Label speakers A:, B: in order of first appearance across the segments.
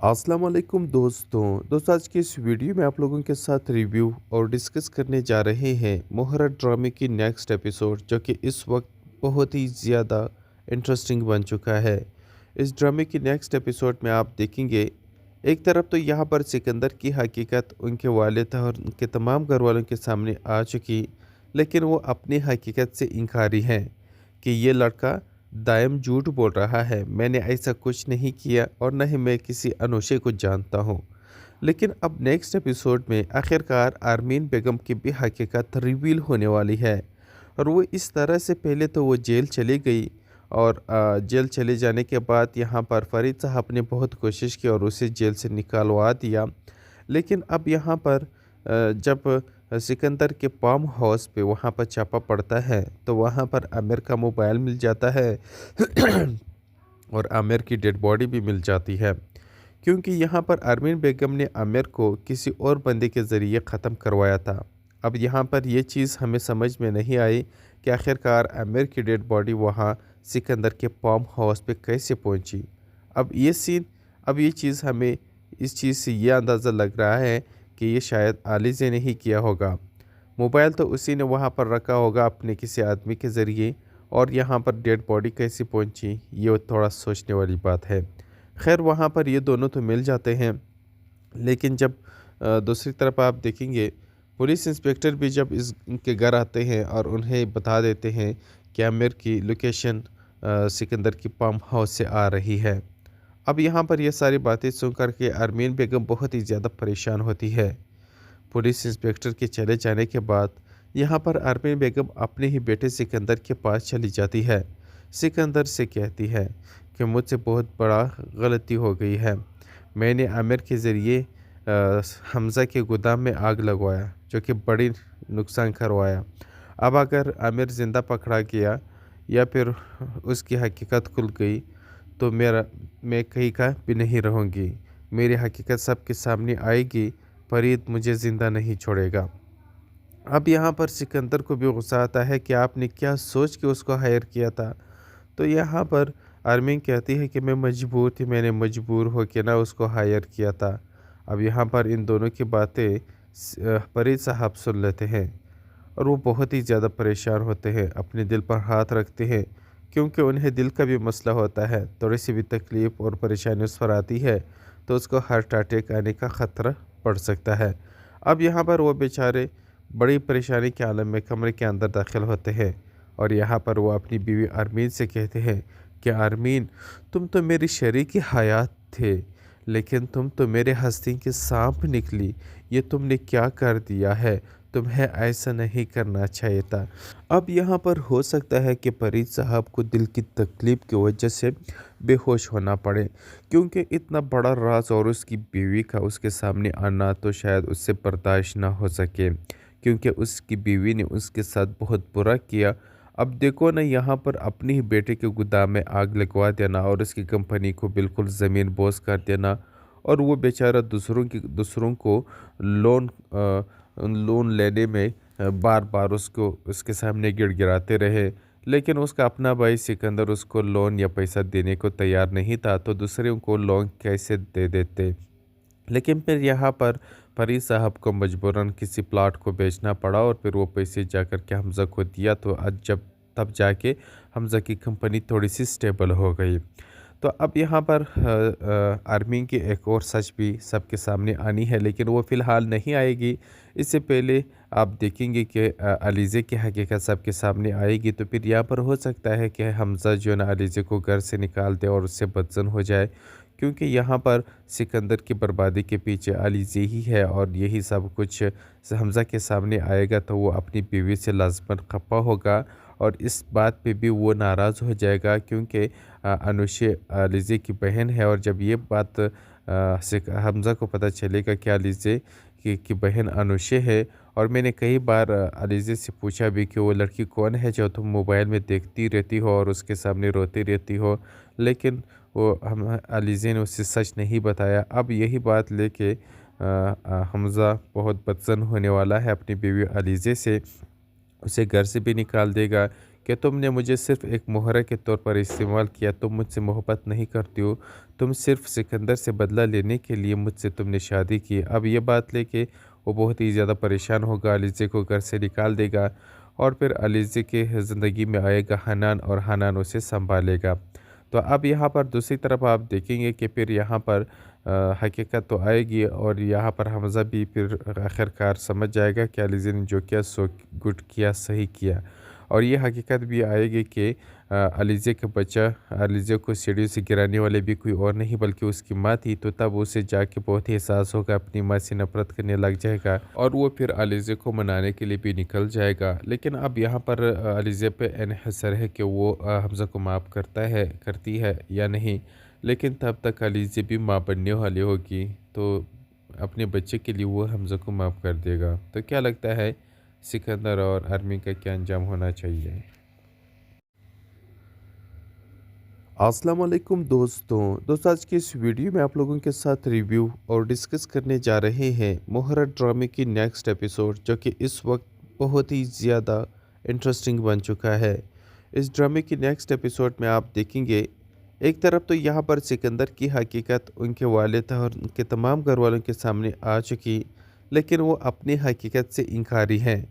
A: अस्सलाम वालेकुम दोस्तों आज की इस वीडियो में आप लोगों के साथ रिव्यू और डिस्कस करने जा रहे हैं मोहरा ड्रामे की नेक्स्ट एपिसोड जो कि इस वक्त बहुत ही ज़्यादा इंटरेस्टिंग बन चुका है। इस ड्रामे की नेक्स्ट एपिसोड में आप देखेंगे एक तरफ तो यहाँ पर सिकंदर की हकीकत उनके वालिद और उनके तमाम घर वालों के सामने आ चुकी, लेकिन वो अपनी हकीकत से इनकारी हैं कि ये लड़का दायम झूठ बोल रहा है। मैंने ऐसा कुछ नहीं किया और न ही मैं किसी अनोशे को जानता हूँ। लेकिन अब नेक्स्ट एपिसोड में आखिरकार आरमीन बेगम की भी हकीकत रिवील होने वाली है और वो इस तरह से पहले तो वो जेल चली गई और जेल चले जाने के बाद यहाँ पर फरीद साहब ने बहुत कोशिश की और उसे जेल से निकालवा दिया। लेकिन अब यहाँ पर जब सिकंदर के फार्म हाउस पे वहाँ पर छापा पड़ता है तो वहाँ पर आमिर का मोबाइल मिल जाता है और आमिर की डेड बॉडी भी मिल जाती है, क्योंकि यहाँ पर आरमीन बेगम ने आमिर को किसी और बंदे के ज़रिए ख़त्म करवाया था। अब यहाँ पर ये चीज़ हमें समझ में नहीं आई कि आखिरकार आमिर की डेड बॉडी वहाँ सिकंदर के फार्म हाउस पे कैसे पहुँची। अब ये चीज़ हमें इस चीज़ से ये अंदाज़ा लग रहा है कि ये शायद आलिज़ ने ही किया होगा। मोबाइल तो उसी ने वहाँ पर रखा होगा अपने किसी आदमी के ज़रिए, और यहाँ पर डेड बॉडी कैसे पहुँची ये थोड़ा सोचने वाली बात है। खैर वहाँ पर ये दोनों तो मिल जाते हैं, लेकिन जब दूसरी तरफ आप देखेंगे पुलिस इंस्पेक्टर भी जब इनके घर आते हैं और उन्हें बता देते हैं कि आमिर की लोकेशन सिकंदर की फार्म हाउस से आ रही है। अब यहाँ पर ये सारी बातें सुनकर के आरमीन बेगम बहुत ही ज़्यादा परेशान होती है। पुलिस इंस्पेक्टर के चले जाने के बाद यहाँ पर आरमीन बेगम अपने ही बेटे सिकंदर के पास चली जाती है। सिकंदर से कहती है कि मुझसे बहुत बड़ा गलती हो गई है। मैंने आमिर के ज़रिए हमज़ा के गोदाम में आग लगवाया जो कि बड़ी नुकसान करवाया। अब अगर आमिर ज़िंदा पकड़ा गया या फिर उसकी हकीकत खुल गई तो मैं कहीं का भी नहीं रहूँगी। मेरी हकीकत सबके सामने आएगी। फरीद मुझे ज़िंदा नहीं छोड़ेगा। अब यहाँ पर सिकंदर को भी गुस्सा आता है कि आपने क्या सोच के उसको हायर किया था। तो यहाँ पर आरमीन कहती है कि मैं मजबूर थी, मैंने मजबूर हो के ना उसको हायर किया था। अब यहाँ पर इन दोनों की बातें फरीद साहब सुन लेते हैं और वो बहुत ही ज़्यादा परेशान होते हैं, अपने दिल पर हाथ रखते हैं, क्योंकि उन्हें दिल का भी मसला होता है। थोड़ी सी भी तकलीफ़ और परेशानी उस पर आती है तो उसको हार्ट अटैक आने का ख़तरा पड़ सकता है। अब यहाँ पर वो बेचारे बड़ी परेशानी के आलम में कमरे के अंदर दाखिल होते हैं और यहाँ पर वो अपनी बीवी आरमीन से कहते हैं कि आरमीन, तुम तो मेरी शरीकी हयात थे, लेकिन तुम तो मेरे हस्ती के सांप निकली। ये तुमने क्या कर दिया है? तुम्हें ऐसा नहीं करना चाहिए था। अब यहाँ पर हो सकता है कि फरीद साहब को दिल की तकलीफ़ की वजह से बेहोश होना पड़े, क्योंकि इतना बड़ा राज और उसकी बीवी का उसके सामने आना तो शायद उससे बर्दाश्त ना हो सके, क्योंकि उसकी बीवी ने उसके साथ बहुत बुरा किया। अब देखो ना, यहाँ पर अपने ही बेटे के गोदाम में आग लगवा देना और उसकी कंपनी को बिल्कुल ज़मीन बोझ कर देना, और वो बेचारा दूसरों को लोन लेने में बार बार उसको उसके सामने गिड़गिड़ाते रहे, लेकिन उसका अपना भाई सिकंदर उसको लोन या पैसा देने को तैयार नहीं था, तो दूसरों को लोन कैसे दे देते। लेकिन फिर यहाँ पर फरीद साहब को मजबूरन किसी प्लाट को बेचना पड़ा और फिर वो पैसे जाकर के हमज़ा को दिया, तो आज जब तब जाके हमज़ा की कंपनी थोड़ी सी स्टेबल हो गई। तो अब यहाँ पर आर्मी की एक और सच भी सबके सामने आनी है, लेकिन वो फ़िलहाल नहीं आएगी। इससे पहले आप देखेंगे कि अलीज़े की हकीकत सबके सामने आएगी, तो फिर यहाँ पर हो सकता है कि हमज़ा जो है ना अलीज़े को घर से निकाल दे और उससे बदज़न हो जाए, क्योंकि यहाँ पर सिकंदर की बर्बादी के पीछे अलीज़े ही है और यही सब कुछ हमज़ा के सामने आएगा तो वो अपनी बीवी से लाज़मन खफ़ा होगा और इस बात पे भी वो नाराज़ हो जाएगा, क्योंकि अनुशे अलीज़े की बहन है। और जब ये बात हमज़ा को पता चलेगा कि अलीज़े की बहन अनुशे है, और मैंने कई बार अलीज़े से पूछा भी कि वो लड़की कौन है जो तुम मोबाइल में देखती रहती हो और उसके सामने रोती रहती हो, लेकिन वो हम अलीज़े ने उससे सच नहीं बताया। अब यही बात लेके हमज़ा बहुत बदज़न होने वाला है अपनी बीवी अलीज़े से, उसे घर से भी निकाल देगा, कि तुमने मुझे सिर्फ़ एक मोहरा के तौर पर इस्तेमाल किया, तुम मुझसे मोहब्बत नहीं करती हो, तुम सिर्फ़ सिकंदर से बदला लेने के लिए मुझसे तुमने शादी की। अब ये बात लेके वो बहुत ही ज़्यादा परेशान होगा, अलीज़े को घर से निकाल देगा और फिर अलीज़े के ज़िंदगी में आएगा हनान और हनान उसे सँभालेगा। तो अब यहाँ पर दूसरी तरफ आप देखेंगे कि फिर यहाँ पर हकीकत तो आएगी और यहाँ पर हमज़ा भी फिर आखिरकार समझ जाएगा कि अलीज़े ने जो किया सो गुड किया, सही किया। और ये हकीकत भी आएगी कि अलीज़े का बच्चा अलीज़े को सीढ़ी से गिराने वाले भी कोई और नहीं बल्कि उसकी माँ थी। तो तब उसे जाके बहुत ही एहसास होगा, अपनी माँ से नफ़रत करने लग जाएगा और वो फिर अलीज़े को मनाने के लिए भी निकल जाएगा। लेकिन अब यहाँ पर अलीज़े पे इन्हिसार है कि वो हमज़ा को माफ़ करती है या नहीं। लेकिन तब तक अलीज़े भी माँ बनने वाली होगी, तो अपने बच्चे के लिए वो हमज़ा को माफ़ कर देगा। तो क्या लगता है, सिकंदर और आर्मी का क्या अंजाम होना चाहिए? अस्सलाम वालेकुम दोस्तों आज की इस वीडियो में आप लोगों के साथ रिव्यू और डिस्कस करने जा रहे हैं मोहरा ड्रामे की नेक्स्ट एपिसोड, जो कि इस वक्त बहुत ही ज़्यादा इंटरेस्टिंग बन चुका है। इस ड्रामे की नेक्स्ट एपिसोड में आप देखेंगे, एक तरफ तो यहाँ पर सिकंदर की हकीकत उनके वालिद और उनके तमाम घर वालों के सामने आ चुकी, लेकिन वो अपनी हकीकत से इनकारी हैं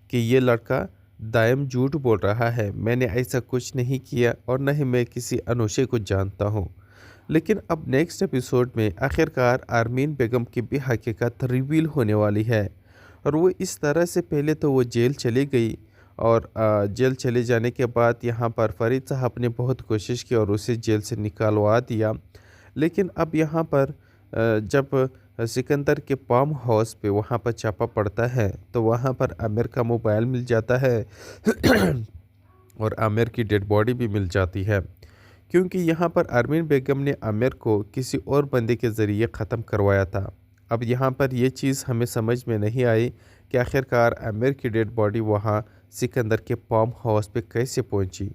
A: कि ये लड़का दायम झूठ बोल रहा है, मैंने ऐसा कुछ नहीं किया और न ही मैं किसी अनोशे को जानता हूँ। लेकिन अब नेक्स्ट एपिसोड में आखिरकार आरमीन बेगम की भी हकीकत रिवील होने वाली है और वो इस तरह से, पहले तो वो जेल चली गई और जेल चले जाने के बाद यहाँ पर फरीद साहब ने बहुत कोशिश की और उसे जेल से निकालवा दिया। लेकिन अब यहाँ पर जब सिकंदर के फार्म हाउस पे वहाँ पर छापा पड़ता है तो वहाँ पर आमिर का मोबाइल मिल जाता है और आमिर की डेड बॉडी भी मिल जाती है, क्योंकि यहाँ पर आरमीन बेगम ने आमिर को किसी और बंदे के ज़रिए ख़त्म करवाया था। अब यहाँ पर ये चीज़ हमें समझ में नहीं आई कि आखिरकार आमिर की डेड बॉडी वहाँ सिकंदर के फार्म हाउस पे कैसे पहुँची।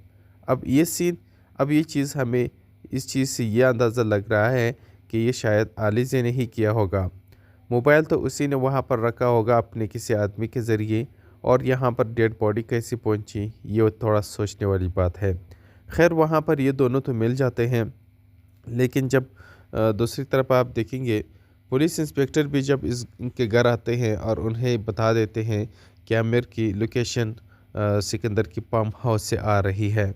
A: अब ये चीज़ हमें इस चीज़ से ये अंदाज़ा लग रहा है कि ये शायद आलिज़े ने ही किया होगा। मोबाइल तो उसी ने वहाँ पर रखा होगा अपने किसी आदमी के ज़रिए, और यहाँ पर डेड बॉडी कैसे पहुँची, ये थोड़ा सोचने वाली बात है। खैर, वहाँ पर ये दोनों तो मिल जाते हैं, लेकिन जब दूसरी तरफ आप देखेंगे, पुलिस इंस्पेक्टर भी जब इनके घर आते हैं और उन्हें बता देते हैं कि आमिर की लोकेशन सिकंदर की फार्म हाउस से आ रही है।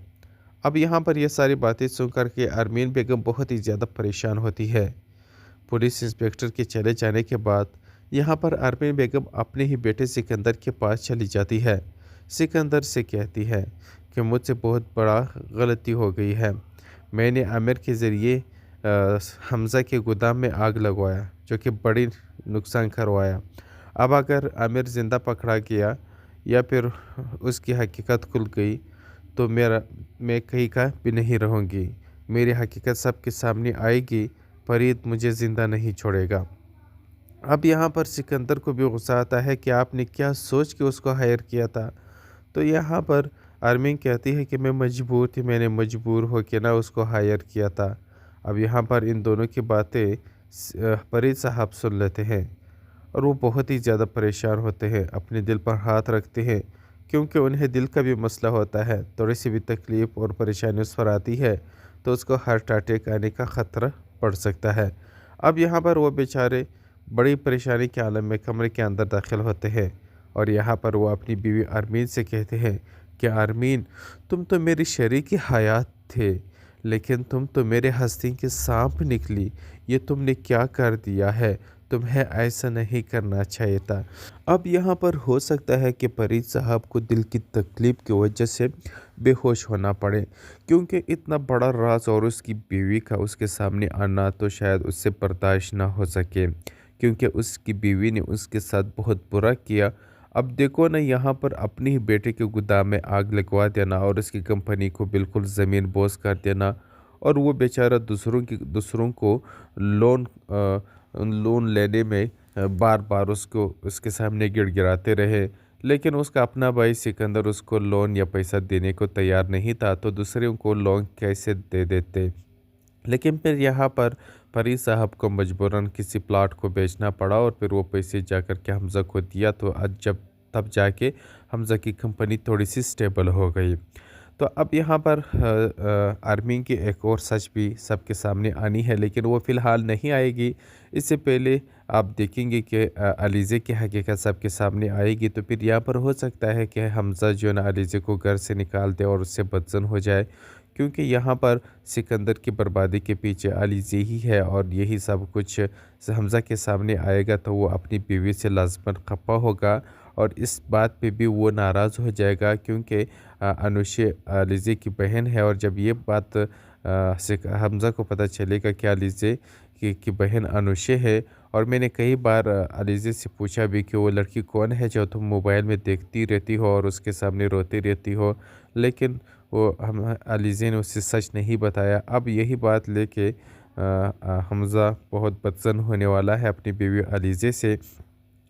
A: अब यहाँ पर ये सारी बातें सुनकर के आरमीन बेगम बहुत ही ज़्यादा परेशान होती है। पुलिस इंस्पेक्टर के चले जाने के बाद यहाँ पर आरमीन बेगम अपने ही बेटे सिकंदर के पास चली जाती है। सिकंदर से कहती है कि मुझसे बहुत बड़ा गलती हो गई है, मैंने आमिर के ज़रिए हमज़ा के गोदाम में आग लगवाया, जो कि बड़ी नुकसान करवाया। अब अगर आमिर ज़िंदा पकड़ा गया या फिर उसकी हकीकत खुल गई तो मैं कहीं का भी नहीं रहूँगी, मेरी हकीकत सबके सामने आएगी, फरीद मुझे ज़िंदा नहीं छोड़ेगा। अब यहाँ पर सिकंदर को भी गुस्सा आता है कि आपने क्या सोच के उसको हायर किया था। तो यहाँ पर आर्मीन कहती है कि मैं मजबूर थी, मैंने मजबूर हो के ना उसको हायर किया था। अब यहाँ पर इन दोनों की बातें फरीद साहब सुन लेते हैं और वो बहुत ही ज़्यादा परेशान होते हैं, अपने दिल पर हाथ रखते हैं, क्योंकि उन्हें दिल का भी मसला होता है। थोड़ी सी भी तकलीफ़ और परेशानी उस पर आती है तो उसको हार्ट अटैक आने का ख़तरा पड़ सकता है। अब यहाँ पर वो बेचारे बड़ी परेशानी के आलम में कमरे के अंदर दाखिल होते हैं और यहाँ पर वो अपनी बीवी आरमीन से कहते हैं कि आरमीन, तुम तो मेरी शरीकी हयात थे, लेकिन तुम तो मेरे हस्ती के सांप निकली, ये तुमने क्या कर दिया है, तुम्हें ऐसा नहीं करना चाहिए था। अब यहाँ पर हो सकता है कि फरीद साहब को दिल की तकलीफ़ की वजह से बेहोश होना पड़े, क्योंकि इतना बड़ा राज और उसकी बीवी का उसके सामने आना तो शायद उससे बर्दाश्त ना हो सके, क्योंकि उसकी बीवी ने उसके साथ बहुत बुरा किया। अब देखो ना, यहाँ पर अपने ही बेटे के गोदाम में आग लगवा देना और उसकी कंपनी को बिल्कुल ज़मीन बोझ कर देना, और वो बेचारा दूसरों को लोन लेने में बार बार उसके सामने गिड़गिड़ाते रहे, लेकिन उसका अपना भाई सिकंदर उसको लोन या पैसा देने को तैयार नहीं था, तो दूसरों को लोन कैसे दे देते। लेकिन फिर यहाँ पर फरीद साहब को मजबूरन किसी प्लाट को बेचना पड़ा और फिर वो पैसे जाकर के हमज़ा को दिया, तो आज जब तब जाके हमज़ा की कंपनी थोड़ी सी स्टेबल हो गई। तो अब यहाँ पर आर्मी की एक और सच भी सबके सामने आनी है, लेकिन वो फ़िलहाल नहीं आएगी। इससे पहले आप देखेंगे कि अलीज़े की हकीकत सबके सामने आएगी, तो फिर यहाँ पर हो सकता है कि हमज़ा जो है ना अलीज़े को घर से निकाल दे और उससे बदज़न हो जाए, क्योंकि यहाँ पर सिकंदर की बर्बादी के पीछे अलीज़े ही है और यही सब कुछ हमज़ा के सामने आएगा तो वो अपनी बीवी से लाज़मन खफ़ा होगा और इस बात पे भी वो नाराज़ हो जाएगा, क्योंकि अनुशे अलीज़े की बहन है और जब ये बात हमज़ा को पता चलेगा कि अलीज़े की बहन अनुशे है। और मैंने कई बार अलीज़े से पूछा भी कि वो लड़की कौन है जो तुम मोबाइल में देखती रहती हो और उसके सामने रोती रहती हो, लेकिन वो हम अलीज़े ने उससे सच नहीं बताया। अब यही बात लेके हमज़ा बहुत बदज़न होने वाला है अपनी बीवी अलीज़े से,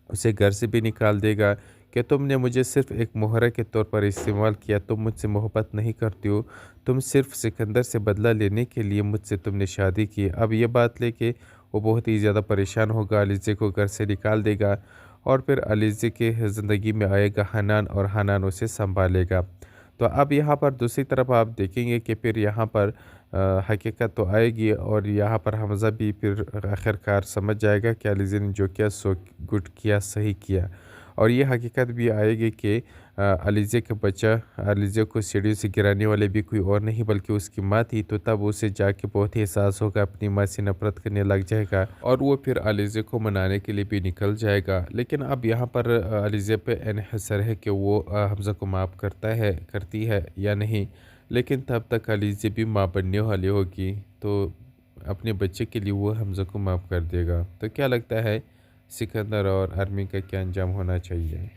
A: उसे घर से भी निकाल देगा कि तुमने मुझे सिर्फ़ एक मोहरा के तौर पर इस्तेमाल किया, तुम मुझसे मोहब्बत नहीं करती हो, तुम सिर्फ़ सिकंदर से बदला लेने के लिए मुझसे तुमने शादी की। अब ये बात लेके वो बहुत ही ज़्यादा परेशान होगा, अलीज़े को घर से निकाल देगा और फिर अलीज़े के ज़िंदगी में आएगा हनान और हनान उसे सँभालेगा। तो अब यहाँ पर दूसरी तरफ आप देखेंगे कि फिर यहाँ पर हकीकत तो आएगी और यहाँ पर हमज़ा भी फिर आखिरकार समझ जाएगा कि अलीज़े ने जो किया सो गुड किया, सही किया। और ये हकीकत भी आएगी कि अलीज़े का बच्चा अलीज़े को सीढ़ी से गिराने वाले भी कोई और नहीं बल्कि उसकी माँ थी, तो तब उसे जाके बहुत ही एहसास होगा, अपनी माँ से नफ़रत करने लग जाएगा और वो फिर अलीज़े को मनाने के लिए भी निकल जाएगा। लेकिन अब यहाँ पर अलीज़े पे इन्हिसार है कि वो हमज़ा को माफ़ करती है या नहीं, लेकिन तब तक अलीज़े भी माँ बनने वाली होगी, तो अपने बच्चे के लिए वो हमज़ा को माफ़ कर देगा। तो क्या लगता है सिकंदर और आर्मी का क्या अंजाम होना चाहिए?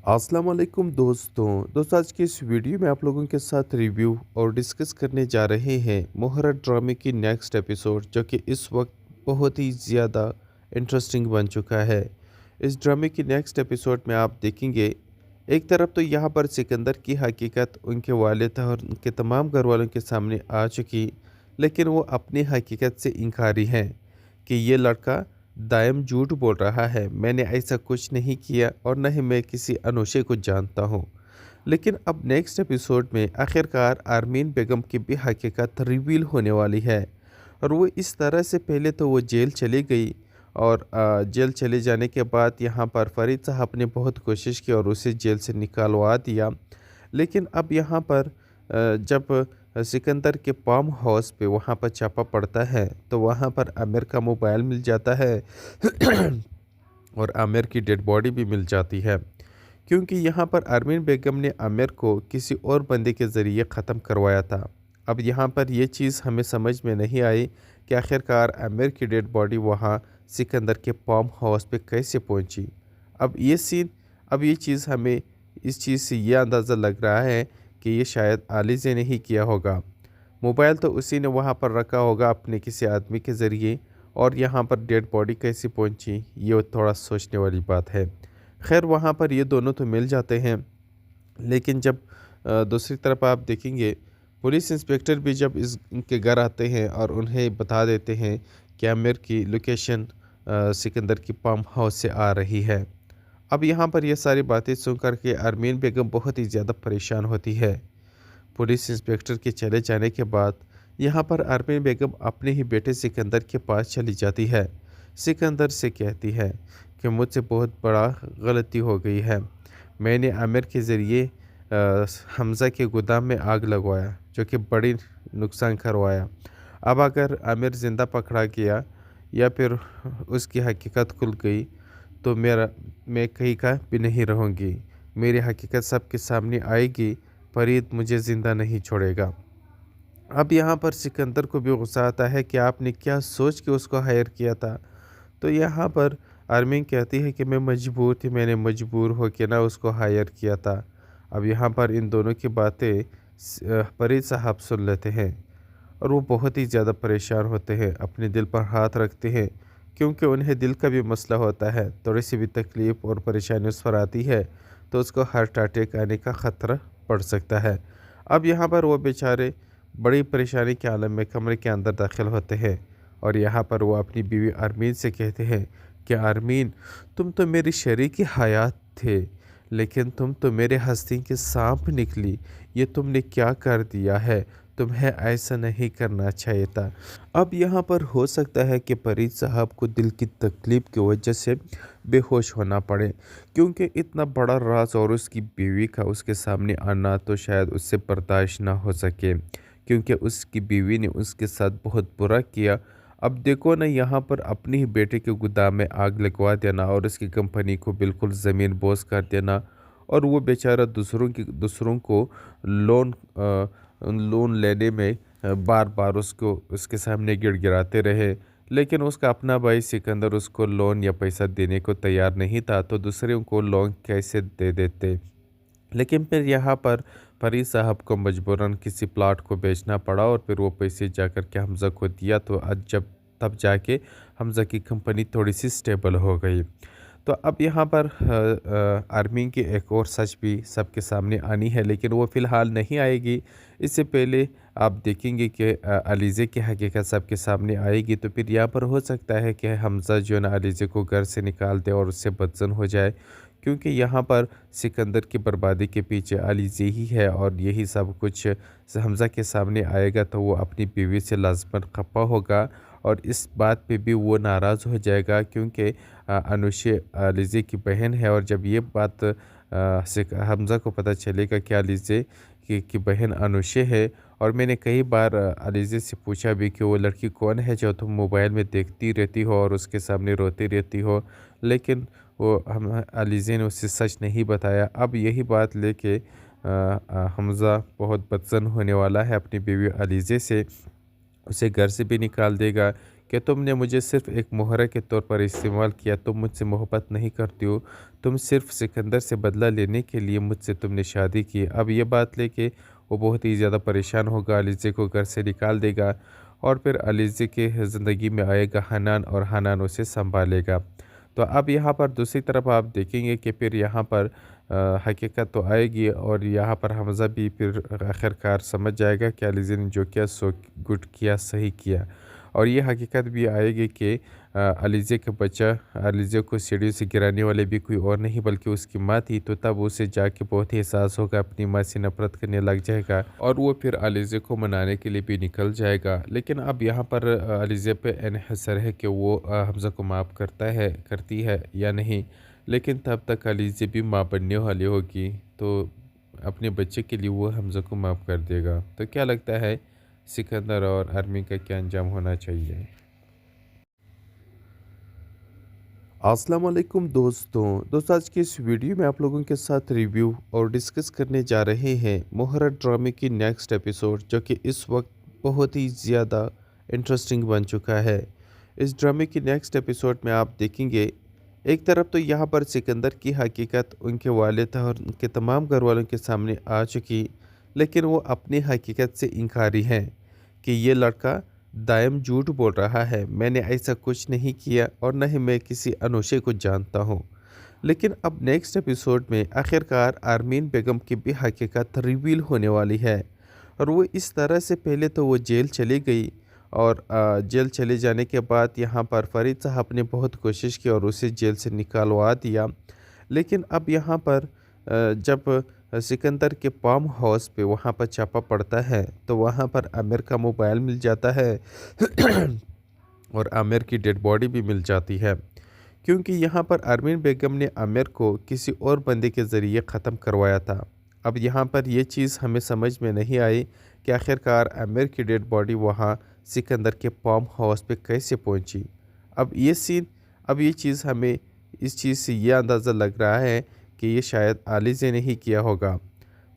A: अस्सलाम वालेकुम दोस्तों आज की इस वीडियो में आप लोगों के साथ रिव्यू और डिस्कस करने जा रहे हैं मोहरा ड्रामे की नेक्स्ट एपिसोड, जो कि इस वक्त बहुत ही ज़्यादा इंटरेस्टिंग बन चुका है। इस ड्रामे की नेक्स्ट एपिसोड में आप देखेंगे, एक तरफ तो यहाँ पर सिकंदर की हकीकत उनके वालिद और उनके तमाम घर वालों के सामने आ चुकी, लेकिन वो अपनी हकीकत से इनकारी हैं कि ये लड़का दायम झूठ बोल रहा है, मैंने ऐसा कुछ नहीं किया और न ही मैं किसी अनोशे को जानता हूँ। लेकिन अब नेक्स्ट एपिसोड में आखिरकार आरमीन बेगम की भी हकीकत रिवील होने वाली है और वो इस तरह से, पहले तो वो जेल चली गई और जेल चले जाने के बाद यहाँ पर फरीद साहब ने बहुत कोशिश की और उसे जेल से निकालवा दिया। लेकिन अब यहाँ पर जब सिकंदर के फार्म हाउस पे वहाँ पर छापा पड़ता है तो वहाँ पर आमिर का मोबाइल मिल जाता है और आमिर की डेड बॉडी भी मिल जाती है, क्योंकि यहाँ पर अरमीन बेगम ने आमिर को किसी और बंदे के ज़रिए ख़त्म करवाया था। अब यहाँ पर ये चीज़ हमें समझ में नहीं आई कि आखिरकार आमिर की डेड बॉडी वहाँ सिकंदर के फार्म हाउस पे कैसे पहुँची। अब ये चीज़ हमें इस चीज़ से ये अंदाज़ा लग रहा है कि ये शायद अलीज़े ने ही किया होगा। मोबाइल तो उसी ने वहाँ पर रखा होगा अपने किसी आदमी के ज़रिए, और यहाँ पर डेड बॉडी कैसे पहुँची, ये थोड़ा सोचने वाली बात है। खैर वहाँ पर ये दोनों तो मिल जाते हैं, लेकिन जब दूसरी तरफ आप देखेंगे, पुलिस इंस्पेक्टर भी जब इनके घर आते हैं और उन्हें बता देते हैं कि आमिर की लोकेशन सिकंदर की फार्म हाउस से आ रही है। अब यहाँ पर ये सारी बातें सुन कर के अरमीन बेगम बहुत ही ज़्यादा परेशान होती है। पुलिस इंस्पेक्टर के चले जाने के बाद यहाँ पर अरमीन बेगम अपने ही बेटे सिकंदर के पास चली जाती है। सिकंदर से कहती है कि मुझसे बहुत बड़ा गलती हो गई है, मैंने आमिर के ज़रिए हमज़ा के गोदाम में आग लगवाया जो कि बड़ी नुकसान करवाया। अब अगर आमिर ज़िंदा पकड़ा गया या फिर उसकी हकीकत खुल गई तो मैं कहीं का भी नहीं रहूँगी, मेरी हकीकत सबके सामने आएगी, फरीद मुझे ज़िंदा नहीं छोड़ेगा। अब यहाँ पर सिकंदर को भी गुस्सा आता है कि आपने क्या सोच के उसको हायर किया था। तो यहाँ पर आर्मीन कहती है कि मैं मजबूर थी, मैंने मजबूर हो के ना उसको हायर किया था। अब यहाँ पर इन दोनों की बातें फरीद साहब सुन लेते हैं और वो बहुत ही ज़्यादा परेशान होते हैं, अपने दिल पर हाथ रखते हैं, क्योंकि उन्हें दिल का भी मसला होता है। थोड़ी सी भी तकलीफ़ और परेशानी उस पर आती है तो उसको हार्ट अटैक आने का ख़तरा पड़ सकता है। अब यहाँ पर वो बेचारे बड़ी परेशानी के आलम में कमरे के अंदर दाखिल होते हैं और यहाँ पर वो अपनी बीवी आरमीन से कहते हैं कि आरमीन, तुम तो मेरी शरीकी हयात थे, लेकिन तुम तो मेरे हस्ती के सांप निकली। ये तुमने क्या कर दिया है? तुम्हें ऐसा नहीं करना चाहिए था। अब यहाँ पर हो सकता है कि फरीद साहब को दिल की तकलीफ़ की वजह से बेहोश होना पड़े, क्योंकि इतना बड़ा राज और उसकी बीवी का उसके सामने आना तो शायद उससे बर्दाश्त ना हो सके, क्योंकि उसकी बीवी ने उसके साथ बहुत बुरा किया। अब देखो ना, यहाँ पर अपने ही बेटे के गोदाम में आग लगवा देना और उसकी कंपनी को बिल्कुल ज़मीन बोस कर देना, और वो बेचारा दूसरों को लोन लोन लेने में बार बार उसको उसके सामने गिड़गिड़ाते रहे, लेकिन उसका अपना भाई सिकंदर उसको लोन या पैसा देने को तैयार नहीं था, तो दूसरों को लोन कैसे दे देते। लेकिन फिर यहाँ पर फरीद साहब को मजबूरन किसी प्लाट को बेचना पड़ा, और फिर वो पैसे जाकर के हमज़ा को दिया, तो आज जब तब जाके हमज़ा की कंपनी थोड़ी सी स्टेबल हो गई। तो अब यहाँ पर आर्मी की एक और सच भी सबके सामने आनी है, लेकिन वो फ़िलहाल नहीं आएगी। इससे पहले आप देखेंगे कि अलीज़े की हकीकत सबके सामने आएगी, तो फिर यहाँ पर हो सकता है कि हमज़ा जो है ना अलीज़े को घर से निकाल दे और उससे बदज़न हो जाए, क्योंकि यहाँ पर सिकंदर की बर्बादी के पीछे अलीज़े ही है, और यही सब कुछ हमज़ा के सामने आएगा तो वो अपनी बीवी से लाज़मन खफ़ा होगा, और इस बात पे भी वो नाराज़ हो जाएगा, क्योंकि अनुशे अलीज़े की बहन है, और जब ये बात हमज़ा को पता चलेगा कि अलीज़े की बहन अनुशे है। और मैंने कई बार अलीज़े से पूछा भी कि वो लड़की कौन है जो तुम मोबाइल में देखती रहती हो और उसके सामने रोती रहती हो, लेकिन वो हम अलीज़े ने उससे सच नहीं बताया। अब यही बात लेके हमज़ा बहुत बदज़न होने वाला है अपनी बीवी अलीज़े से, उसे घर से भी निकाल देगा कि तुमने मुझे सिर्फ़ एक मोहरा के तौर पर इस्तेमाल किया, तुम मुझसे मोहब्बत नहीं करती हो, तुम सिर्फ़ सिकंदर से बदला लेने के लिए मुझसे तुमने शादी की। अब ये बात लेके वो बहुत ही ज़्यादा परेशान होगा, अलीज़े को घर से निकाल देगा, और फिर अलीज़े के ज़िंदगी में आएगा हनान, और हनान उसे सँभालेगा। तो अब यहाँ पर दूसरी तरफ आप देखेंगे कि फिर यहाँ पर हकीकत तो आएगी, और यहाँ पर हमज़ा भी फिर आखिरकार समझ जाएगा कि अलीज़े ने जो किया सो गुड किया, सही किया। और ये हकीकत भी आएगी कि अलीज़े का बच्चा अलीज़े को सीढ़ी से गिराने वाले भी कोई और नहीं बल्कि उसकी माँ थी, तो तब उसे जाके बहुत ही एहसास होगा, अपनी माँ से नफ़रत करने लग जाएगा, और वो फिर अलीज़े को मनाने के लिए भी निकल जाएगा। लेकिन अब यहाँ पर अलीज़े पे इन्हिसार है कि वो हमज़ा को माफ़ करती है या नहीं, लेकिन तब तक अलीज़े भी माँ बनने वाली होगी, तो अपने बच्चे के लिए वो हमज़ा को माफ़ कर देगा। तो क्या लगता है, सिकंदर और आर्मी का क्या अंजाम होना चाहिए? अस्सलाम वालेकुम दोस्तों आज की इस वीडियो में आप लोगों के साथ रिव्यू और डिस्कस करने जा रहे हैं मोहरा ड्रामे की नेक्स्ट एपिसोड, जो कि इस वक्त बहुत ही ज़्यादा इंटरेस्टिंग बन चुका है। इस ड्रामे की नेक्स्ट एपिसोड में आप देखेंगे, एक तरफ तो यहाँ पर सिकंदर की हकीकत उनके वालिद और उनके तमाम घर वालों के सामने आ चुकी, लेकिन वो अपनी हकीकत से इनकारी हैं कि ये लड़का दायम झूठ बोल रहा है, मैंने ऐसा कुछ नहीं किया और न ही मैं किसी अनोशे को जानता हूँ। लेकिन अब नेक्स्ट एपिसोड में आखिरकार आरमीन बेगम की भी हकीकत रिवील होने वाली है, और वो इस तरह से पहले तो वो जेल चली गई, और जेल चले जाने के बाद यहाँ पर फरीद साहब ने बहुत कोशिश की और उसे जेल से निकालवा दिया। लेकिन अब यहाँ पर जब सिकंदर के फार्म हाउस पे वहाँ पर छापा पड़ता है, तो वहाँ पर आमिर का मोबाइल मिल जाता है और आमिर की डेड बॉडी भी मिल जाती है, क्योंकि यहाँ पर अरमीन बेगम ने आमिर को किसी और बंदे के ज़रिए ख़त्म करवाया था। अब यहाँ पर ये चीज़ हमें समझ में नहीं आई कि आखिरकार आमिर की डेड बॉडी वहाँ सिकंदर के फार्म हाउस पे कैसे पहुँची। अब ये चीज़ हमें इस चीज़ से ये अंदाज़ा लग रहा है कि ये शायद आलिज़ ने ही किया होगा।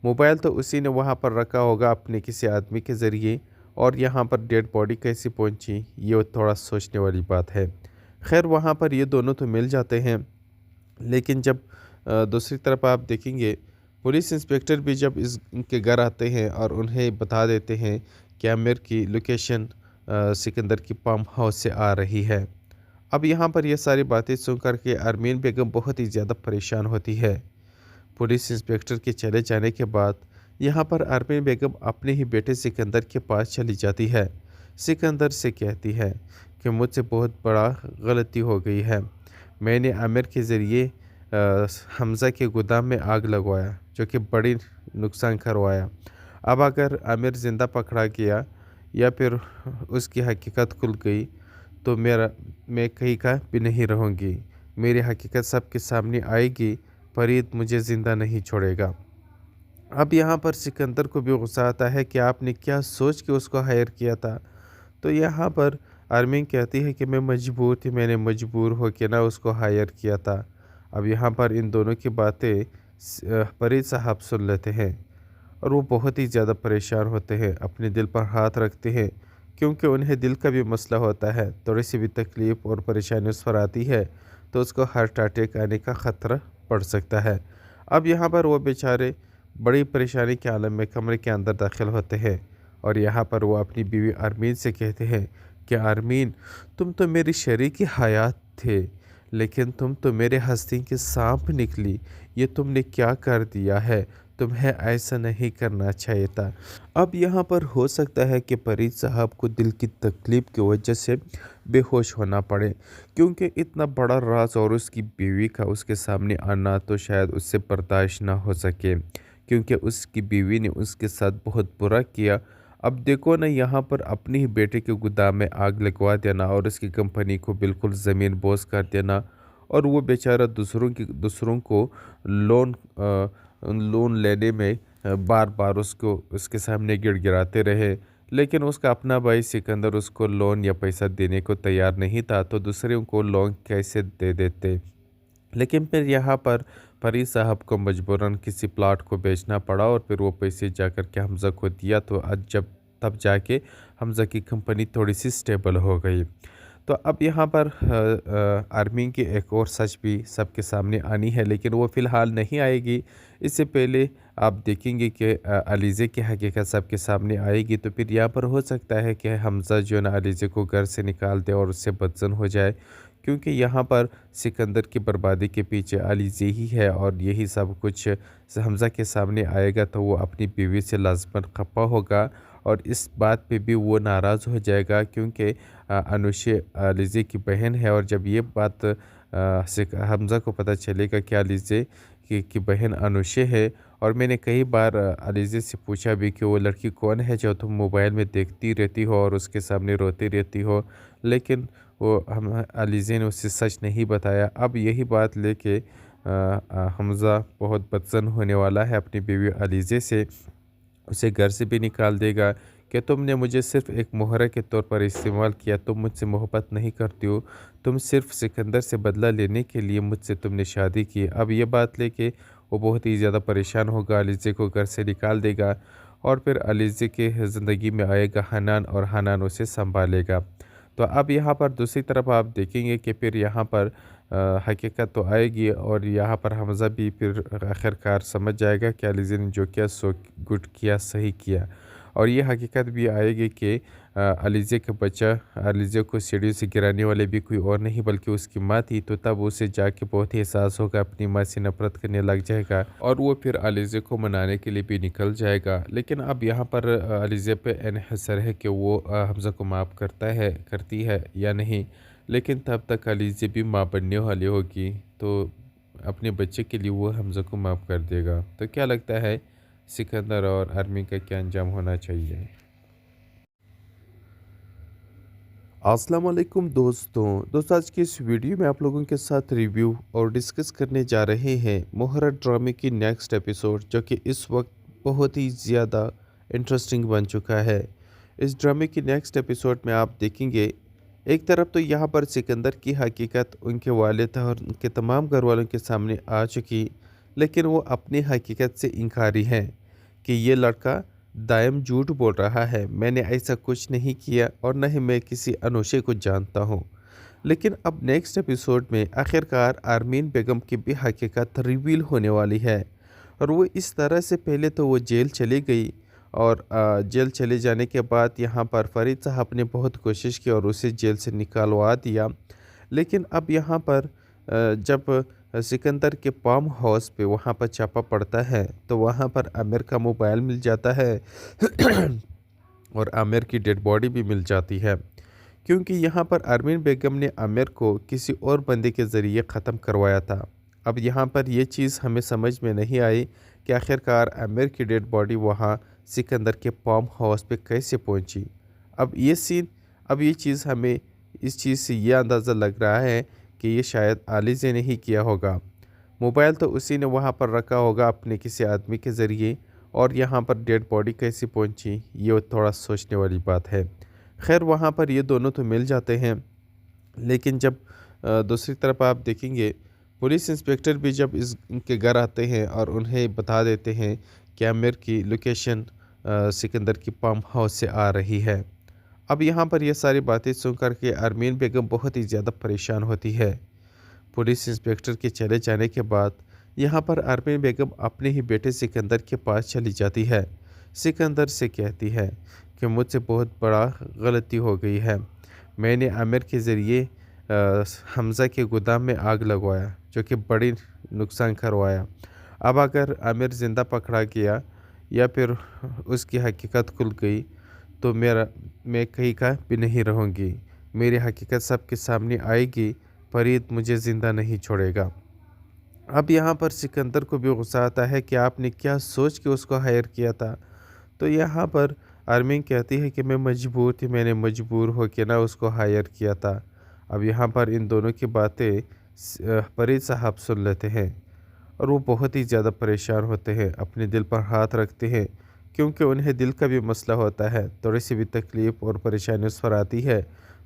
A: मोबाइल तो उसी ने वहाँ पर रखा होगा अपने किसी आदमी के ज़रिए, और यहाँ पर डेड बॉडी कैसे पहुँची, ये थोड़ा सोचने वाली बात है। खैर, वहाँ पर ये दोनों तो मिल जाते हैं, लेकिन जब दूसरी तरफ आप देखेंगे, पुलिस इंस्पेक्टर भी जब इनके घर आते हैं और उन्हें बता देते हैं कि आमिर की लोकेशन सिकंदर की फार्म हाउस से आ रही है। अब यहाँ पर ये सारी बातें सुनकर के अरमीन बेगम बहुत ही ज़्यादा परेशान होती है। पुलिस इंस्पेक्टर के चले जाने के बाद यहाँ पर अरमीन बेगम अपने ही बेटे सिकंदर के पास चली जाती है। सिकंदर से कहती है कि मुझसे बहुत बड़ा गलती हो गई है, मैंने आमिर के ज़रिए हमज़ा के गोदाम में आग लगवाया, जो कि बड़ी नुकसान करवाया। अब अगर आमिर ज़िंदा पकड़ा गया या फिर उसकी हकीकत खुल गई तो मैं कहीं का भी नहीं रहूँगी। मेरी हकीकत सबके सामने आएगी, फरीद मुझे ज़िंदा नहीं छोड़ेगा। अब यहाँ पर सिकंदर को भी गुस्सा आता है कि आपने क्या सोच के उसको हायर किया था। तो यहाँ पर आर्मी कहती है कि मैं मजबूर थी, मैंने मजबूर हो के ना उसको हायर किया था। अब यहाँ पर इन दोनों की बातें फरीद साहब सुन लेते हैं और वो बहुत ही ज़्यादा परेशान होते हैं, अपने दिल पर हाथ रखते हैं, क्योंकि उन्हें दिल का भी मसला होता है। थोड़ी सी भी तकलीफ़ और परेशानी उस पर आती है तो उसको हार्ट अटैक आने का ख़तरा पड़ सकता है। अब यहाँ पर वो बेचारे बड़ी परेशानी के आलम में कमरे के अंदर दाखिल होते हैं और यहाँ पर वो अपनी बीवी आरमीन से कहते हैं कि आरमीन, तुम तो मेरी शरीकी हयात थे, लेकिन तुम तो मेरे हस्ती के सांप निकली। ये तुमने क्या कर दिया है? तुम्हें ऐसा नहीं करना चाहिए था। अब यहाँ पर हो सकता है कि फरीद साहब को दिल की तकलीफ़ की वजह से बेहोश होना पड़े, क्योंकि इतना बड़ा राज और उसकी बीवी का उसके सामने आना तो शायद उससे बर्दाश्त ना हो सके, क्योंकि उसकी बीवी ने उसके साथ बहुत बुरा किया। अब देखो ना, यहाँ पर अपने ही बेटे के गोदाम में आग लगवा देना और उसकी कंपनी को बिल्कुल ज़मीन बोझ कर देना, और वो बेचारा दूसरों को लोन लोन लेने में बार बार उसको उसके सामने गिड़गिड़ाते रहे, लेकिन उसका अपना भाई सिकंदर उसको लोन या पैसा देने को तैयार नहीं था, तो दूसरों को लोन कैसे दे देते। लेकिन फिर यहाँ पर फरीद साहब को मजबूरन किसी प्लाट को बेचना पड़ा और फिर वो पैसे जाकर के हमज़ा को दिया, तो आज जब तब जाके हमज़ा की कंपनी थोड़ी सी स्टेबल हो गई। तो अब यहाँ पर आर्मी की एक और सच भी सबके सामने आनी है, लेकिन वो फ़िलहाल नहीं आएगी। इससे पहले आप देखेंगे कि अलीज़े की हकीकत सबके सामने आएगी, तो फिर यहाँ पर हो सकता है कि हमज़ा जो है ना अलीज़े को घर से निकाल दे और उससे बदज़न हो जाए, क्योंकि यहाँ पर सिकंदर की बर्बादी के पीछे अलीज़े ही है और यही सब कुछ हमज़ा के सामने आएगा तो वो अपनी बीवी से लाज़मन खफ़ा होगा और इस बात पे भी वो नाराज़ हो जाएगा, क्योंकि अनुशे अलीज़े की बहन है और जब ये बात हमज़ा को पता चलेगा कि अलीज़े की बहन अनुशे है। और मैंने कई बार अलीज़े से पूछा भी कि वो लड़की कौन है जो तुम मोबाइल में देखती रहती हो और उसके सामने रोती रहती हो, लेकिन वो हम अलीज़े ने उससे सच नहीं बताया। अब यही बात लेके हमज़ा बहुत बदज़न होने वाला है अपनी बीवी अलीज़े से, उसे घर से भी निकाल देगा कि तुमने मुझे सिर्फ़ एक मोहरा के तौर पर इस्तेमाल किया, तुम मुझसे मोहब्बत नहीं करती हो, तुम सिर्फ़ सिकंदर से बदला लेने के लिए मुझसे तुमने शादी की। अब ये बात लेके वो बहुत ही ज़्यादा परेशान होगा, अलीज़े को घर से निकाल देगा और फिर अलीज़े के ज़िंदगी में आएगा हनान और हनान उसे सँभालेगा। तो अब यहाँ पर दूसरी तरफ आप देखेंगे कि फिर यहाँ पर हकीकत तो आएगी और यहाँ पर हमज़ा भी फिर आखिरकार समझ जाएगा कि अलीज़े ने जो किया सो गुड किया, सही किया। और ये हकीकत भी आएगी कि अलीज़े का बच्चा अलीज़े को सीढ़ी से गिराने वाले भी कोई और नहीं बल्कि उसकी माँ थी, तो तब उसे जाके बहुत ही एहसास होगा, अपनी माँ से नफ़रत करने लग जाएगा और वो फिर अलीज़े को मनाने के लिए भी निकल जाएगा। लेकिन अब यहाँ पर अलीज़े पे इन्हिसार है कि वो हमज़ा को माफ़ करती है या नहीं, लेकिन तब तक अलीज़े भी माँ बनने वाली होगी, तो अपने बच्चे के लिए वो हमज़ा को माफ़ कर देगा। तो क्या लगता है सिकंदर और आर्मी का क्या अंजाम होना चाहिए? अस्सलाम वालेकुम दोस्तों आज की इस वीडियो में आप लोगों के साथ रिव्यू और डिस्कस करने जा रहे हैं मोहरा ड्रामे की नेक्स्ट एपिसोड, जो कि इस वक्त बहुत ही ज़्यादा इंटरेस्टिंग बन चुका है। इस ड्रामे की नेक्स्ट एपिसोड में आप देखेंगे, एक तरफ तो यहाँ पर सिकंदर की हकीकत उनके वालिद और उनके तमाम घर वालों के सामने आ चुकी, लेकिन वो अपनी हकीकत से इनकारी हैं कि ये लड़का दायम झूठ बोल रहा है, मैंने ऐसा कुछ नहीं किया और न ही मैं किसी अनोशे को जानता हूँ। लेकिन अब नेक्स्ट एपिसोड में आखिरकार आरमीन बेगम की भी हकीकत रिवील होने वाली है और वो इस तरह से, पहले तो वो जेल चली गई और जेल चले जाने के बाद यहाँ पर फरीद साहब ने बहुत कोशिश की और उसे जेल से निकालवा दिया। लेकिन अब यहाँ पर जब सिकंदर के फार्म हाउस पे वहाँ पर छापा पड़ता है तो वहाँ पर आमिर का मोबाइल मिल जाता है और आमिर की डेड बॉडी भी मिल जाती है, क्योंकि यहाँ पर अरमीन बेगम ने आमिर को किसी और बंदे के ज़रिए ख़त्म करवाया था। अब यहाँ पर ये चीज़ हमें समझ में नहीं आई कि आखिरकार आमिर की डेड बॉडी वहाँ सिकंदर के फार्म हाउस पे कैसे पहुँची। अब ये चीज़ हमें इस चीज़ से ये अंदाज़ा लग रहा है कि ये शायद आलिज़ ने ही किया होगा। मोबाइल तो उसी ने वहाँ पर रखा होगा अपने किसी आदमी के ज़रिए, और यहाँ पर डेड बॉडी कैसे पहुँची, ये थोड़ा सोचने वाली बात है। खैर वहाँ पर ये दोनों तो मिल जाते हैं, लेकिन जब दूसरी तरफ आप देखेंगे, पुलिस इंस्पेक्टर भी जब इनके घर आते हैं और उन्हें बता देते हैं कि आमिर की लोकेशन सिकंदर की पंप हाउस से आ रही है। अब यहाँ पर ये सारी बातें सुनकर के अरमीन बेगम बहुत ही ज़्यादा परेशान होती है। पुलिस इंस्पेक्टर के चले जाने के बाद यहाँ पर अरमीन बेगम अपने ही बेटे सिकंदर के पास चली जाती है। सिकंदर से कहती है कि मुझसे बहुत बड़ा गलती हो गई है। मैंने आमिर के ज़रिए हमज़ा के गोदाम में आग लगवाया, जो कि बड़ी नुकसान करवाया। अब अगर आमिर ज़िंदा पकड़ा गया या फिर उसकी हकीकत खुल गई तो मैं कहीं का भी नहीं रहूँगी। मेरी हकीकत सबके सामने आएगी, फरीद मुझे ज़िंदा नहीं छोड़ेगा। अब यहाँ पर सिकंदर को भी गुस्सा आता है कि आपने क्या सोच के उसको हायर किया था। तो यहाँ पर अरमीन कहती है कि मैं मजबूर थी, मैंने मजबूर हो के ना उसको हायर किया था। अब यहाँ पर इन दोनों की बातें फरीद साहब सुन लेते हैं और वो बहुत ही ज़्यादा परेशान होते हैं, अपने दिल पर हाथ रखते हैं, क्योंकि उन्हें दिल का भी मसला होता है। थोड़ी सी भी तकलीफ़ और परेशानी उस पर आती है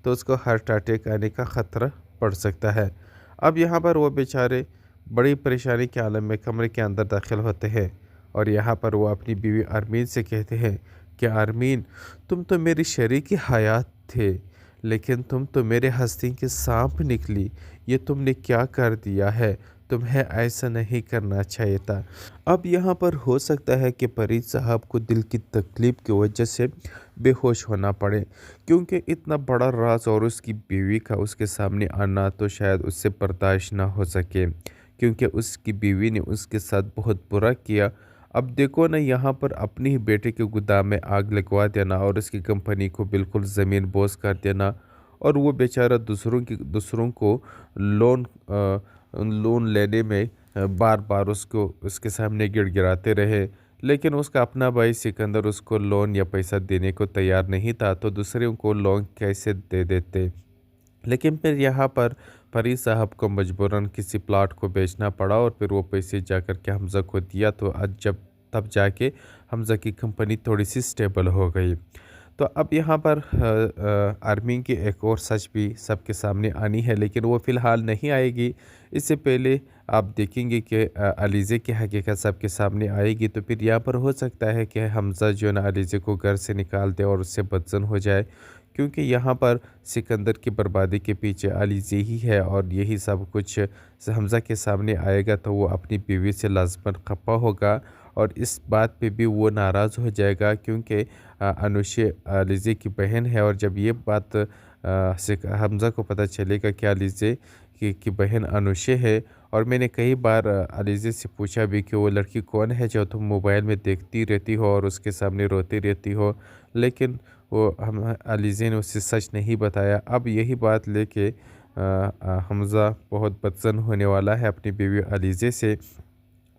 A: तो उसको हार्ट अटैक आने का ख़तरा पड़ सकता है। अब यहाँ पर वो बेचारे बड़ी परेशानी के आलम में कमरे के अंदर दाखिल होते हैं और यहाँ पर वो अपनी बीवी अरमीन से कहते हैं कि अरमीन, तुम तो मेरी शरीकी हयात थे, लेकिन तुम तो मेरे हस्ती के सांप निकली। ये तुमने क्या कर दिया है, तुम्हें ऐसा नहीं करना चाहिए था। अब यहाँ पर हो सकता है कि फरीद साहब को दिल की तकलीफ़ की वजह से बेहोश होना पड़े, क्योंकि इतना बड़ा राज और उसकी बीवी का उसके सामने आना तो शायद उससे बर्दाश्त ना हो सके, क्योंकि उसकी बीवी ने उसके साथ बहुत बुरा किया। अब देखो ना, यहाँ पर अपने ही बेटे के गोदाम में आग लगवा देना और उसकी कंपनी को बिल्कुल ज़मीन बोझ कर देना, और वो बेचारा दूसरों को लोन लोन लेने में बार बार उसको उसके सामने गिड़गिड़ाते रहे, लेकिन उसका अपना भाई सिकंदर उसको लोन या पैसा देने को तैयार नहीं था, तो दूसरों को लोन कैसे दे देते। लेकिन फिर यहाँ पर फरीद साहब को मजबूरन किसी प्लाट को बेचना पड़ा और फिर वो पैसे जाकर के हमज़ा को दिया, तो आज जब तब जाके हमज़ा की कंपनी थोड़ी सी स्टेबल हो गई। तो अब यहाँ पर आर्मी की एक और सच भी सबके सामने आनी है, लेकिन वो फ़िलहाल नहीं आएगी। इससे पहले आप देखेंगे कि अलीज़े की हकीकत सबके सामने आएगी, तो फिर यहाँ पर हो सकता है कि हमज़ा जो है ना अलीज़े को घर से निकाल दे और उससे बदज़न हो जाए, क्योंकि यहाँ पर सिकंदर की बर्बादी के पीछे अलीज़े ही है और यही सब कुछ हमज़ा के सामने आएगा तो वो अपनी बीवी से लाज़मन खफ़ा होगा और इस बात पे भी वो नाराज़ हो जाएगा, क्योंकि अनुशे अलीज़े की बहन है। और जब ये बात हमज़ा को पता चलेगा कि अलीज़े की बहन अनुशे है, और मैंने कई बार अलीज़े से पूछा भी कि वो लड़की कौन है जो तुम मोबाइल में देखती रहती हो और उसके सामने रोती रहती हो, लेकिन वो हम अलीज़े ने उससे सच नहीं बताया। अब यही बात लेके हमज़ा बहुत बदज़न होने वाला है अपनी बीवी अलीज़े से,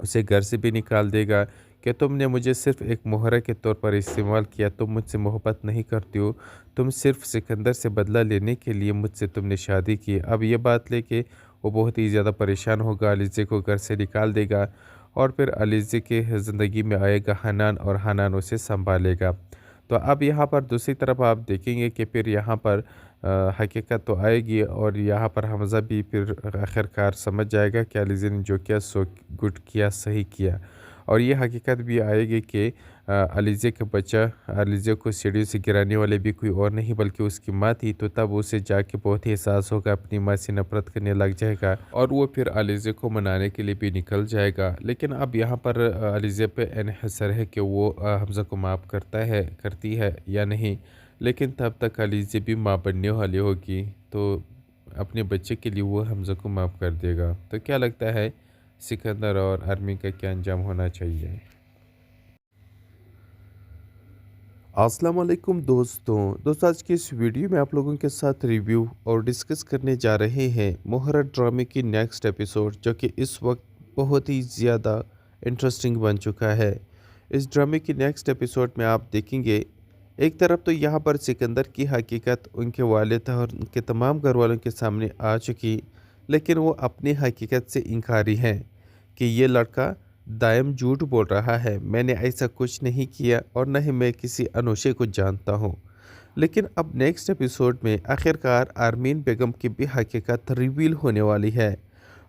A: उसे घर से भी निकाल देगा कि तुमने मुझे सिर्फ़ एक मोहरा के तौर पर इस्तेमाल किया, तुम मुझसे मोहब्बत नहीं करती हो, तुम सिर्फ़ सिकंदर से बदला लेने के लिए मुझसे तुमने शादी की। अब ये बात लेके वो बहुत ही ज़्यादा परेशान होगा, अलीज़े को घर से निकाल देगा और फिर अलीज़े के ज़िंदगी में आएगा हनान और हनान उसे सँभालेगा। तो अब यहाँ पर दूसरी तरफ आप देखेंगे कि फिर यहाँ पर हकीकत तो आएगी और यहाँ पर हमज़ा भी फिर आखिरकार समझ जाएगा कि अलीज़े ने जो किया सो गुड किया, सही किया। और ये हकीकत भी आएगी कि अलीज़े का बच्चा अलीज़े को सीढ़ी से गिराने वाले भी कोई और नहीं बल्कि उसकी माँ थी, तो तब उसे जाके बहुत ही एहसास होगा, अपनी माँ से नफ़रत करने लग जाएगा और वो फिर अलीज़े को मनाने के लिए भी निकल जाएगा। लेकिन अब यहाँ पर अलीज़े पे इन्हिसार है कि वो हमज़ा को माफ़ करती है या नहीं, लेकिन तब तक अलीज़े भी माँ बनने वाली होगी, तो अपने बच्चे के लिए वो हमज़ा को माफ़ कर देगा। तो क्या लगता है, सिकंदर और आर्मी का क्या अंजाम होना चाहिए? अस्सलाम वालेकुम दोस्तों आज की इस वीडियो में आप लोगों के साथ रिव्यू और डिस्कस करने जा रहे हैं मोहरा ड्रामे की नेक्स्ट एपिसोड जो कि इस वक्त बहुत ही ज़्यादा इंटरेस्टिंग बन चुका है। इस ड्रामे की नेक्स्ट एपिसोड में आप देखेंगे एक तरफ तो यहाँ पर सिकंदर की हकीकत उनके वालिद और उनके तमाम घर वालों के सामने आ चुकी, लेकिन वो अपनी हकीकत से इनकारी हैं कि ये लड़का दायम झूठ बोल रहा है, मैंने ऐसा कुछ नहीं किया और न ही मैं किसी अनोशे को जानता हूँ। लेकिन अब नेक्स्ट एपिसोड में आखिरकार आरमीन बेगम की भी हकीकत रिवील होने वाली है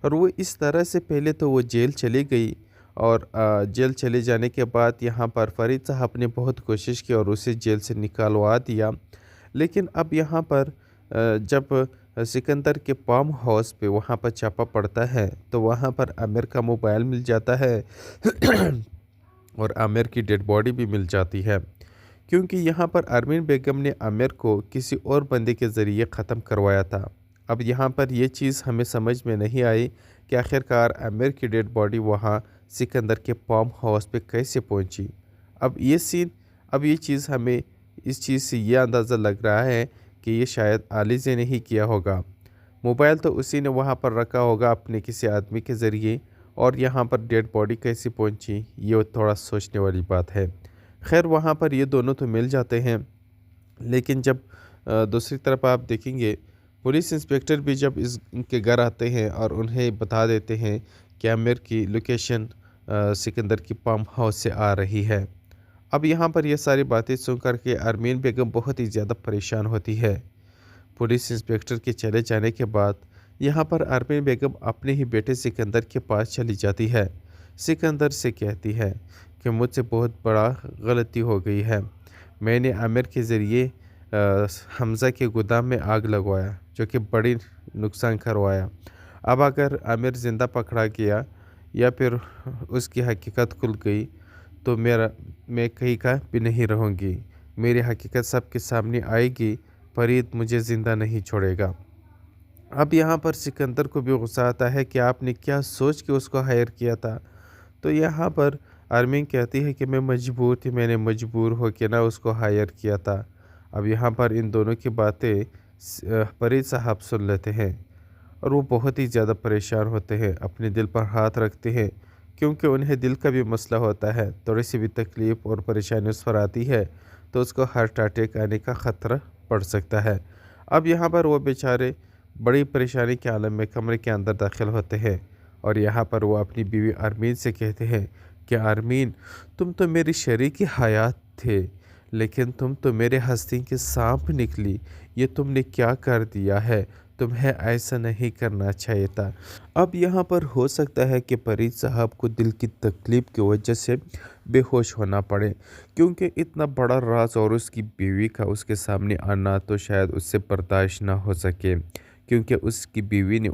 A: और वो इस तरह से पहले तो वो जेल चली गई और जेल चले जाने के बाद यहाँ पर फरीद साहब ने बहुत कोशिश की और उसे जेल से निकालवा दिया। लेकिन अब यहाँ पर जब सिकंदर के फार्म हाउस पे वहाँ पर छापा पड़ता है तो वहाँ पर आमिर का मोबाइल मिल जाता है और आमिर की डेड बॉडी भी मिल जाती है, क्योंकि यहाँ पर अरमीन बेगम ने आमिर को किसी और बंदे के ज़रिए ख़त्म करवाया था। अब यहाँ पर ये चीज़ हमें समझ में नहीं आई कि आखिरकार आमिर की डेड बॉडी वहाँ सिकंदर के फार्म हाउस पे कैसे पहुँची। अब ये चीज़ हमें इस चीज़ से ये अंदाज़ा लग रहा है कि ये शायद आलिज़ ने ही किया होगा। मोबाइल तो उसी ने वहाँ पर रखा होगा अपने किसी आदमी के ज़रिए, और यहाँ पर डेड बॉडी कैसे पहुँची ये थोड़ा सोचने वाली बात है। खैर वहाँ पर ये दोनों तो मिल जाते हैं, लेकिन जब दूसरी तरफ आप देखेंगे पुलिस इंस्पेक्टर भी जब इनके घर आते हैं और उन्हें बता देते हैं कि आमिर की लोकेशन सिकंदर की फार्म हाउस से आ रही है। अब यहाँ पर ये सारी बातें सुन कर के अरमीन बेगम बहुत ही ज़्यादा परेशान होती है। पुलिस इंस्पेक्टर के चले जाने के बाद यहाँ पर अरमीन बेगम अपने ही बेटे सिकंदर के पास चली जाती है। सिकंदर से कहती है कि मुझसे बहुत बड़ा गलती हो गई है, मैंने आमिर के ज़रिए हमज़ा के गोदाम में आग लगवाया जो कि बड़ी नुकसान करवाया। अब अगर आमिर ज़िंदा पकड़ा गया या फिर उसकी हकीकत खुल गई तो मैं कहीं का भी नहीं रहूँगी, मेरी हकीकत सबके सामने आएगी, फरीद मुझे ज़िंदा नहीं छोड़ेगा। अब यहाँ पर सिकंदर को भी गुस्सा आता है कि आपने क्या सोच के उसको हायर किया था। तो यहाँ पर अरमीन कहती है कि मैं मजबूर थी, मैंने मजबूर हो के ना उसको हायर किया था। अब यहाँ पर इन दोनों की बातें फरीद साहब सुन लेते हैं और वो बहुत ही ज़्यादा परेशान होते हैं, अपने दिल पर हाथ रखते हैं, क्योंकि उन्हें दिल का भी मसला होता है। थोड़ी सी भी तकलीफ़ और परेशानी उस पर आती है तो उसको हार्ट अटैक आने का ख़तरा पड़ सकता है। अब यहाँ पर वो बेचारे बड़ी परेशानी के आलम में कमरे के अंदर दाखिल होते हैं और यहाँ पर वो अपनी बीवी आरमीन से कहते हैं कि आरमीन, तुम तो मेरी शरीकी हयात थे, लेकिन तुम तो मेरे हस्ती के सांप निकली, ये तुमने क्या कर दिया है, तुम्हें ऐसा नहीं करना चाहिए था। अब यहाँ पर हो सकता है कि फरीद साहब को दिल की तकलीफ़ की वजह से बेहोश होना पड़े, क्योंकि इतना बड़ा राज और उसकी बीवी का उसके सामने आना तो शायद उससे बर्दाश्त ना हो सके, क्योंकि उसकी बीवी ने